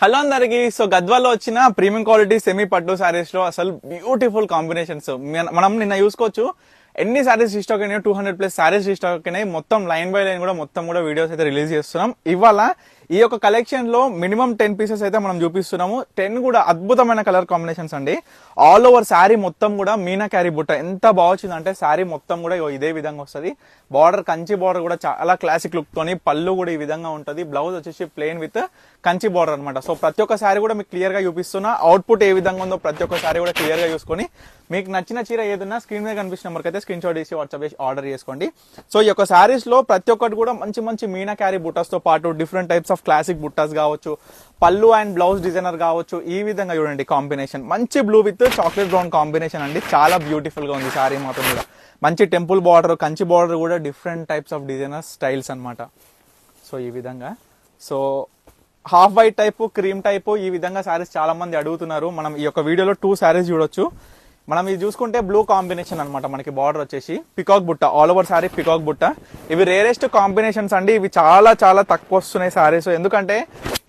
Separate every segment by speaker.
Speaker 1: Hello అందరికి. So గద్వాల్లో వచ్చిన premium quality semi పట్టు సారీస్ లో అసలు బ్యూటిఫుల్ కాంబినేషన్స్ మనం నిన్న చూసుకోవచ్చు. ఎన్ని సారీస్ స్టాక్ అయినాయి, 200+ సారీస్ స్టాక్ అయినాయి. మొత్తం లైన్ బై లైన్ కూడా మొత్తం కూడా వీడియోస్ అయితే రిలీజ్ చేస్తున్నాం. ఇవాళ ఈ యొక్క కలెక్షన్ లో మినిమం 10 పీసెస్ అయితే మనం చూపిస్తున్నాము. 10 కూడా అద్భుతమైన కలర్ కాంబినేషన్స్ అండి. ఆల్ ఓవర్ శారీ మొత్తం కూడా మీనా క్యారీ బుట్ట ఎంత బాగుంది అంటే శారీ మొత్తం కూడా ఇదే విధంగా వస్తుంది. బార్డర్ కంచి బార్డర్ కూడా చాలా క్లాసిక్ లుక్ తోని, పళ్ళు కూడా ఈ విధంగా ఉంటుంది. బ్లౌజ్ వచ్చేసి ప్లెయిన్ విత్ కంచి బార్డర్ అనమాట. సో ప్రతి ఒక్క శారీ కూడా మీకు క్లియర్ గా చూపిస్తున్నా. అవుట్పుట్ ఏ విధంగా ఉందో ప్రతి ఒక్క శారీ కూడా క్లియర్ గా చూసుకొని మీకు నచ్చిన చీర ఏదన్నా స్క్రీన్ మీద కనిపించిన నెంబర్కి అయితే స్క్రీన్ షాట్ చేసి వాట్సాప్ చేసి ఆర్డర్ చేసుకోండి. సో ఈ యొక్క శారీస్ లో ప్రతి ఒక్కటి కూడా మంచి మంచి మీనా క్యారీ బుట్టాస్ తో పాటు డిఫరెంట్ టైప్స్ ఆఫ్ క్లాసిక్ బుట్టాస్ కావచ్చు, పళ్ళు అండ్ బ్లౌజ్ డిజైనర్ కావచ్చు. ఈ విధంగా చూడండి కాంబినేషన్ మంచి blue with chocolate brown combination అండి. చాలా బ్యూటిఫుల్ గా ఉంది శారీ మాత్రం కూడా. మంచి టెంపుల్ బార్డర్, కంచి బార్డర్ కూడా different types of designer styles అనమాట. సో ఈ విధంగా so half white type, cream type ఈ విధంగా శారీస్ చాలా మంది అడుగుతున్నారు. మనం ఈ యొక్క వీడియోలో 2 శారీస్ చూడొచ్చు. మనం ఇది చూసుకుంటే బ్లూ కాంబినేషన్ అనమాట. మనకి బార్డర్ వచ్చేసి పికాక్ బుట్ట, ఆల్ ఓవర్ శారీ పికాక్ బుట్ట. ఇవి రేరెస్ట్ కాంబినేషన్స్ అండి. ఇవి చాలా చాలా తక్కువ వస్తున్నాయి శారీస్. ఎందుకంటే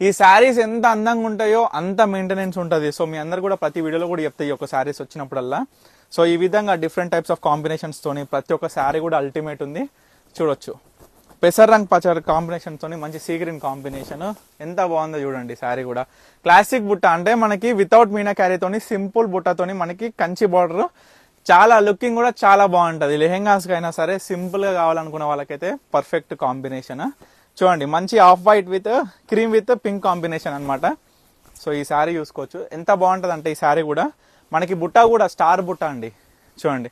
Speaker 1: ఈ శారీస్ ఎంత అందంగా ఉంటాయో అంత మెయింటెనెన్స్ ఉంటుంది. సో మీ అందరు కూడా ప్రతి వీడియోలో కూడా చెప్తాయి ఈ యొక్క శారీస్ వచ్చినప్పుడల్లా. సో ఈ విధంగా డిఫరెంట్ టైప్స్ ఆఫ్ కాంబినేషన్స్ తోని ప్రతి ఒక్క శారీ కూడా అల్టిమేట్ ఉంది. చూడొచ్చు పెసర్ రంగ్ పచ్చర్ కాంబినేషన్ తోని మంచి సీ గ్రీన్ కాంబినేషన్ ఎంత బాగుందో చూడండి. శారీ కూడా క్లాసిక్ బుట్ట అంటే మనకి వితౌట్ మీనా క్యారీతోని సింపుల్ బుట్టతోని మనకి కంచి బార్డర్, చాలా లుకింగ్ కూడా చాలా బాగుంటది. లెహెంగాస్ అయినా సరే సింపుల్ గా కావాలనుకున్న వాళ్ళకైతే పర్ఫెక్ట్ కాంబినేషన్. చూడండి మంచి off white with cream with pink combination అనమాట. సో ఈ శారీ చూసుకోవచ్చు ఎంత బాగుంటది అంటే ఈ శారీ కూడా మనకి బుట్ట కూడా స్టార్ బుట్ట అండి. చూడండి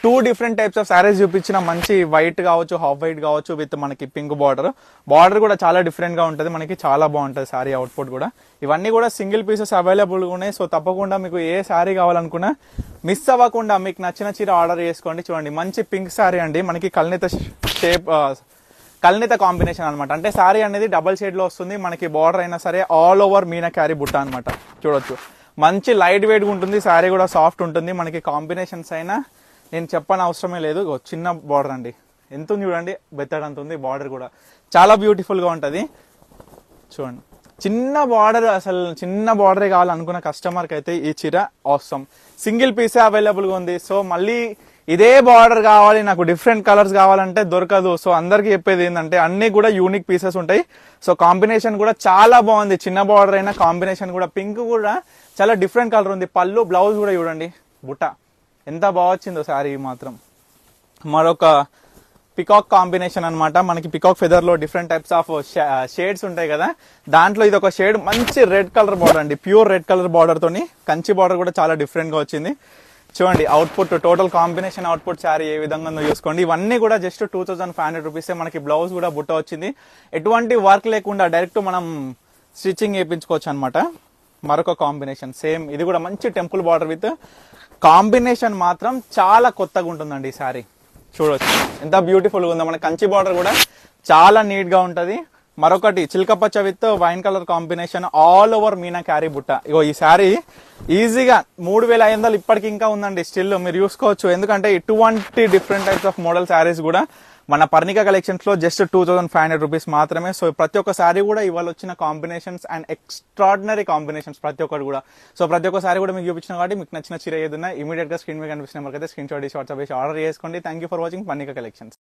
Speaker 1: 2 డిఫరెంట్ టైప్స్ ఆఫ్ శారీస్ చూపించిన. మంచి వైట్ కావచ్చు, హాఫ్ వైట్ కావచ్చు విత్ మనకి పింక్ బార్డర్. బార్డర్ కూడా చాలా డిఫరెంట్ గా ఉంటుంది మనకి. చాలా బాగుంటుంది శారీ అవుట్పుట్ కూడా. ఇవన్నీ కూడా సింగిల్ పీసెస్ అవైలబుల్ గా ఉన్నాయి. సో తప్పకుండా మీకు ఏ శారీ కావాలనుకున్నా మిస్ అవ్వకుండా మీకు నచ్చిన చీర ఆర్డర్ చేసుకోండి. చూడండి మంచి పింక్ శారీ అండి. మనకి కల్నేత కాంబినేషన్ అనమాట. అంటే శారీ అనేది డబల్ షేడ్ లో వస్తుంది. మనకి బార్డర్ అయినా సరే ఆల్ ఓవర్ మీనా క్యారీ బుట్ట అనమాట. చూడొచ్చు మంచి లైట్ వెయిట్ ఉంటుంది. శారీ కూడా సాఫ్ట్ ఉంటుంది. మనకి కాంబినేషన్స్ అయినా నేను చెప్పని అవసరమే లేదు. చిన్న బార్డర్ అండి. ఎంత ఉంది చూడండి, బెత్తడంత ఉంది. బార్డర్ కూడా చాలా బ్యూటిఫుల్ గా ఉంటది. చూడండి చిన్న బార్డర్, అసలు చిన్న బార్డరే కావాలనుకున్న కస్టమర్ కి అయితే ఈ చీర అవసరం. సింగిల్ పీసే అవైలబుల్ గా ఉంది. సో మళ్ళీ ఇదే బార్డర్ కావాలి, నాకు డిఫరెంట్ కలర్స్ కావాలంటే దొరకదు. సో అందరికి చెప్పేది ఏంటంటే అన్ని కూడా యూనిక్ పీసెస్ ఉంటాయి. సో కాంబినేషన్ కూడా చాలా బాగుంది. చిన్న బార్డర్ అయినా కాంబినేషన్ కూడా పింక్ కూడా చాలా డిఫరెంట్ కలర్ ఉంది. పళ్ళు బ్లౌజ్ కూడా చూడండి బుట్ట ఎంత బాగా వచ్చిందో శారీ మాత్రం. మరొక పికాక్ కాంబినేషన్ అనమాట. మనకి పికాక్ ఫెదర్ లో డిఫరెంట్ టైప్స్ ఆఫ్ షేడ్స్ ఉంటాయి కదా, దాంట్లో ఇది ఒక షేడ్ మంచి రెడ్ కలర్ బార్డర్ అండి. ప్యూర్ రెడ్ కలర్ బార్డర్ తోని కంచి బార్డర్ కూడా చాలా డిఫరెంట్ గా వచ్చింది. చూడండి output total combination output sari ఏ విధంగా ఉందో చూసుకోండి. ఇవన్నీ కూడా జస్ట్ 2500 రూపీస్. మనకి బ్లౌజ్ కూడా బుట్ట వచ్చింది. ఎటువంటి వర్క్ లేకుండా డైరెక్ట్ మనం స్టిచ్చింగ్ చేయించుకోవచ్చు అనమాట. మరొక కాంబినేషన్ సేమ్, ఇది కూడా మంచి టెంపుల్ బార్డర్ విత్ కాంబినేషన్ మాత్రం చాలా కొత్తగా ఉంటుందండి ఈ శారీ. చూడవచ్చు ఎంత బ్యూటిఫుల్ గా ఉందో. మన కంచి బార్డర్ కూడా చాలా నీట్ గా ఉంటది. మరొకటి చిలకపచ్చ with wine colour combination all over meenakari బుట్ట. ఇగో ఈ శారీ ఈజీగా 3500 ఇప్పటికి ఇంకా ఉందండి స్టిల్ మీరు చూసుకోవచ్చు. ఎందుకంటే ఇటువంటి different types of model saris కూడా మన పర్ణిక కలెక్షన్స్ లో జస్ట్ 2500 రూపీస్ మాత్రమే. సో ప్రతి ఒక్క శారీ కూడా ఇవాళ వచ్చిన కాంబినేషన్స్ అండ్ ఎక్స్ట్రాడినరీ కాంబినేషన్స్ ప్రతి ఒక్కటి కూడా. సో ప్రతి ఒక్క శారీ కూడా మీకు చూపించిన కాబట్టి మీకు నచ్చిన చీర ఏదైనా ఇమీడియట్ గా స్క్రీన్ మీద కనిపిస్తున్న నెంబర్కి అయితే స్క్రీన్ షాట్ చేసి వాట్సాప్ చేసి ఆర్డర్ చేసుకోండి. Thank you for watching Parnika collections.